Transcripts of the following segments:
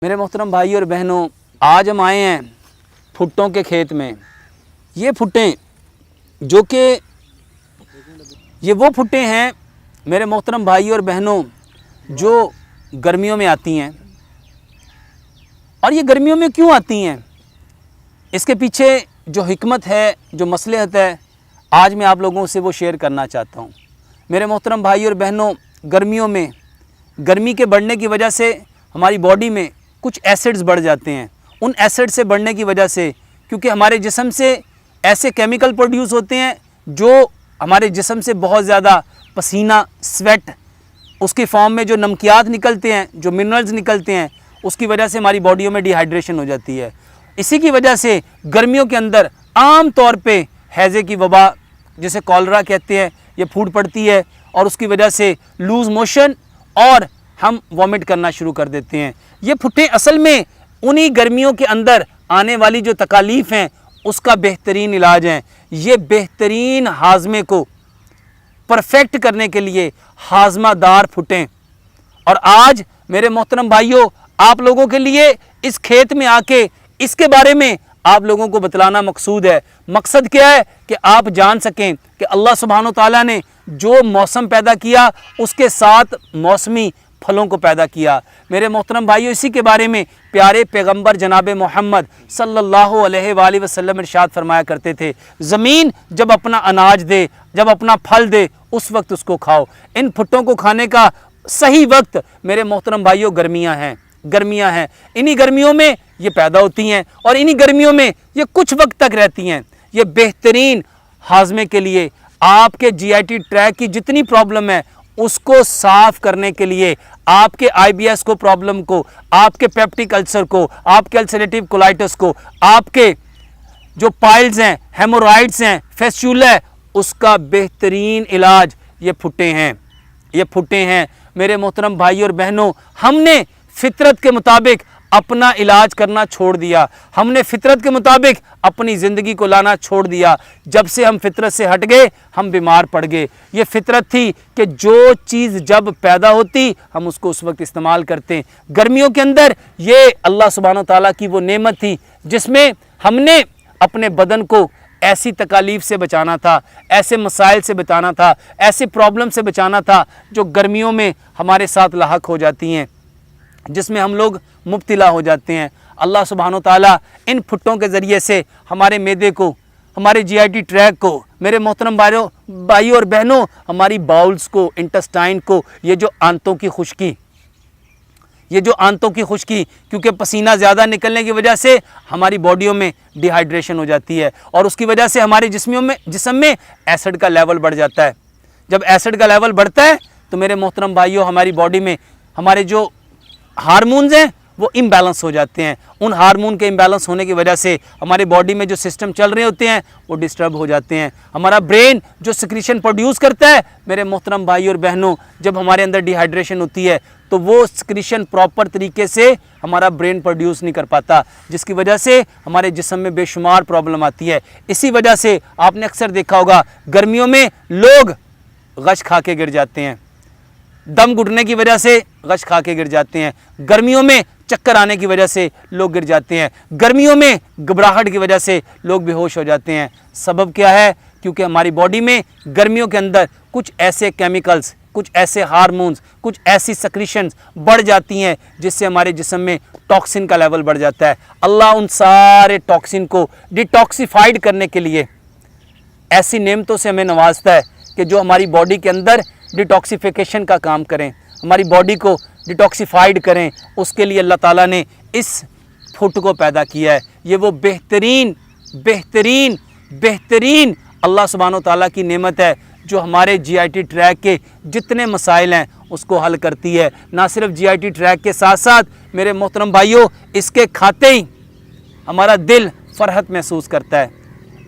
मेरे मोहतरम भाई और बहनों, आज हम आए हैं भुट्टों के खेत में। ये भुट्टे जो कि ये वो भुट्टे हैं मेरे मोहतरम भाई और बहनों जो गर्मियों में आती हैं। और ये गर्मियों में क्यों आती हैं, इसके पीछे जो हिकमत है, जो मसलहत है, आज मैं आप लोगों से वो शेयर करना चाहता हूँ। मेरे मोहतरम भाई और बहनों, गर्मियों में गर्मी के बढ़ने की वजह से हमारी बॉडी में कुछ एसिड्स बढ़ जाते हैं। उन एसिड से बढ़ने की वजह से, क्योंकि हमारे जिस्म से ऐसे केमिकल प्रोड्यूस होते हैं जो हमारे जिस्म से बहुत ज़्यादा पसीना, स्वेट, उसकी फॉर्म में जो नमकियात निकलते हैं, जो मिनरल्स निकलते हैं, उसकी वजह से हमारी बॉडियों में डिहाइड्रेशन हो जाती है। इसी की वजह से गर्मियों के अंदर आम तौर पे हैज़े की वबा, जिसे कॉलरा कहते हैं, ये फूट पड़ती है और उसकी वजह से लूज़ मोशन और हम वॉमिट करना शुरू कर देते हैं। ये भुट्टे असल में उन्हीं गर्मियों के अंदर आने वाली जो तकालीफ़ हैं उसका बेहतरीन इलाज है। ये बेहतरीन हाजमे को परफेक्ट करने के लिए हाजमादार भुट्टे। और आज मेरे मोहतरम भाइयों, आप लोगों के लिए इस खेत में आके इसके बारे में आप लोगों को बतलाना मकसूद है। मकसद क्या है कि आप जान सकें कि अल्लाह सुब्हानो ताला ने जो मौसम पैदा किया उसके साथ मौसमी फलों को पैदा किया। मेरे मोहतरम भाइयों, इसी के बारे में प्यारे पैगंबर जनाब मोहम्मद सल्लल्लाहु अलैहि वसल्लम इरशाद फरमाया करते थे, ज़मीन जब अपना अनाज दे, जब अपना फल दे, उस वक्त उसको खाओ। इन भुट्टों को खाने का सही वक्त मेरे मोहतरम भाइयों गर्मियाँ हैं। इन्हीं गर्मियों में ये पैदा होती हैं और इन्हीं गर्मियों में ये कुछ वक्त तक रहती हैं। ये बेहतरीन हाजमे के लिए, आपके जीआईटी ट्रैक की जितनी प्रॉब्लम है उसको साफ करने के लिए, आपके आईबीएस को प्रॉब्लम को, आपके पेप्टिक अल्सर को, आपके अल्सरेटिव कोलाइटिस को, आपके जो पाइल्स हैं, हेमोरॉइड्स हैं, फेस्टुला है, उसका बेहतरीन इलाज ये भुट्टे हैं। मेरे मोहतरम भाई और बहनों, हमने फितरत के मुताबिक अपना इलाज करना छोड़ दिया। हमने फितरत के मुताबिक अपनी ज़िंदगी को लाना छोड़ दिया। जब से हम फितरत से हट गए, हम बीमार पड़ गए। ये फितरत थी कि जो चीज़ जब पैदा होती हम उसको उस वक्त इस्तेमाल करते। गर्मियों के अंदर ये अल्लाह सुब्हानो ताला की वो नेमत थी जिसमें हमने अपने बदन को ऐसी तकालीफ से बचाना था, ऐसे मसाइल से बचाना था, ऐसे प्रॉब्लम से बचाना था जो गर्मियों में हमारे साथ लाहक हो जाती हैं, जिसमें हम लोग मुब्तिला हो जाते हैं। अल्लाह सुब्हानो ताला इन भुट्टों के ज़रिए से हमारे मैदे को, हमारे जीआईटी ट्रैक को, मेरे मोहतरम भाइयों और बहनों, हमारी बाउल्स को, इंटेस्टाइन को, ये जो आंतों की खुश्की, क्योंकि पसीना ज़्यादा निकलने की वजह से हमारी बॉडियों में डिहाइड्रेशन हो जाती है और उसकी वजह से हमारे जिस्म में एसिड का लेवल बढ़ जाता है। जब एसिड का लेवल बढ़ता है तो मेरे मोहतरम भाइयों, हमारी बॉडी में हमारे जो हार्मोन्स हैं वो इम्बैलेंस हो जाते हैं। उन हार्मोन के इम्बैलेंस होने की वजह से हमारे बॉडी में जो सिस्टम चल रहे होते हैं वो डिस्टर्ब हो जाते हैं। हमारा ब्रेन जो सिक्रीशन प्रोड्यूस करता है, मेरे मोहतरम भाई और बहनों, जब हमारे अंदर डिहाइड्रेशन होती है तो वो सिक्रीशन प्रॉपर तरीके से हमारा ब्रेन प्रोड्यूस नहीं कर पाता, जिसकी वजह से हमारे जिस्म में बेशुमार प्रॉब्लम आती है। इसी वजह से आपने अक्सर देखा होगा गर्मियों में लोग गश खा के गिर जाते हैं, दम घुटने की वजह से गश खा के गिर जाते हैं, गर्मियों में चक्कर आने की वजह से लोग गिर जाते हैं, गर्मियों में घबराहट की वजह से लोग बेहोश हो जाते हैं। सबब क्या है? क्योंकि हमारी बॉडी में गर्मियों के अंदर कुछ ऐसे केमिकल्स, कुछ ऐसे हार्मोन्स, कुछ ऐसी सक्रीशंस बढ़ जाती हैं जिससे हमारे जिस्म में टॉक्सिन का लेवल बढ़ जाता है। अल्लाह उन सारे टॉक्सिन को डिटॉक्सिफाइड करने के लिए ऐसी नेमतों से हमें नवाजता है कि जो हमारी बॉडी के अंदर डिटॉक्सिफिकेशन का काम करें, हमारी बॉडी को डिटॉक्सिफाइड करें। उसके लिए अल्लाह ताला ने इस फुट को पैदा किया है। ये वो बेहतरीन अल्लाह सुब्हानो ताला की नेमत है जो हमारे जीआईटी ट्रैक के जितने मसाइल हैं उसको हल करती है। ना सिर्फ जीआईटी ट्रैक के साथ साथ मेरे मोहतरम भाइयों, इसके खाते ही हमारा दिल फरहत महसूस करता है।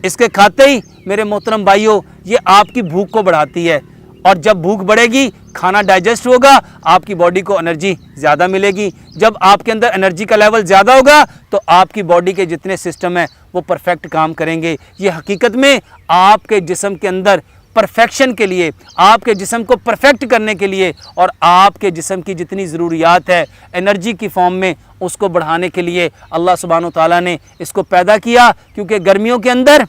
इसके खाते ही मेरे मोहतरम भाइयों, ये आपकी भूख को बढ़ाती है और जब भूख बढ़ेगी, खाना डाइजेस्ट होगा, आपकी बॉडी को एनर्जी ज़्यादा मिलेगी। जब आपके अंदर एनर्जी का लेवल ज़्यादा होगा तो आपकी बॉडी के जितने सिस्टम हैं वो परफेक्ट काम करेंगे। ये हकीकत में आपके जिस्म के अंदर परफेक्शन के लिए, आपके जिस्म को परफेक्ट करने के लिए और आपके जिस्म की जितनी ज़रूरियात है एनर्जी की फॉर्म में उसको बढ़ाने के लिए अल्लाह सुब्हानो ताला ने इसको पैदा किया। क्योंकि गर्मियों के अंदर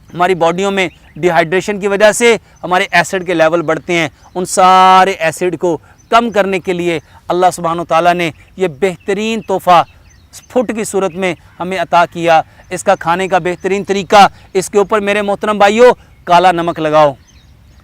हमारी बॉडियों में डिहाइड्रेशन की वजह से हमारे एसिड के लेवल बढ़ते हैं। उन सारे एसिड को कम करने के लिए अल्लाह सुब्हानो ताला ने ये बेहतरीन तोहफ़ा फुट की सूरत में हमें अता किया। इसका खाने का बेहतरीन तरीका, इसके ऊपर मेरे मोहतरम भाइयों काला नमक लगाओ,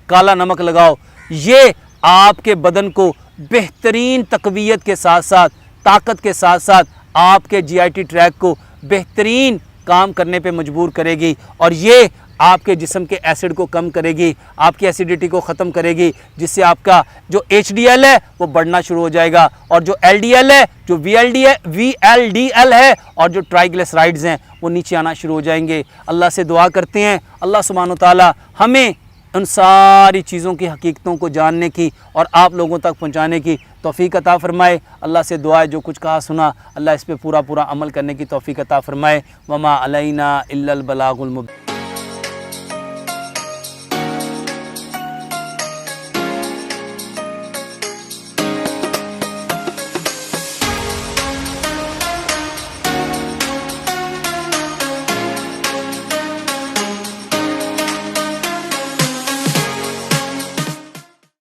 काला नमक लगाओ। ये आपके बदन को बेहतरीन तक़वियत के साथ साथ, ताकत के साथ साथ आपके जीआईटी ट्रैक को बेहतरीन काम करने पे मजबूर करेगी और ये आपके जिस्म के एसिड को कम करेगी, आपकी एसिडिटी को ख़त्म करेगी, जिससे आपका जो HDL है वो बढ़ना शुरू हो जाएगा और जो LDL है, जो VLDL है और जो ट्राइग्लिसराइड्स हैं वो नीचे आना शुरू हो जाएंगे। अल्लाह से दुआ करते हैं अल्लाह सुब्हानो ताला हमें उन सारी चीज़ों की हकीकतों को जानने की और आप लोगों तक पहुँचाने की तौफ़ीक अता फ़रमाए। अल्लाह से दुआ है जो कुछ कहा सुना अल्लाह इस पर पूरा अमल करने की तौफ़ीक अता फ़रमाए। वमा अलैना इल्लल बलागुल मुबीन।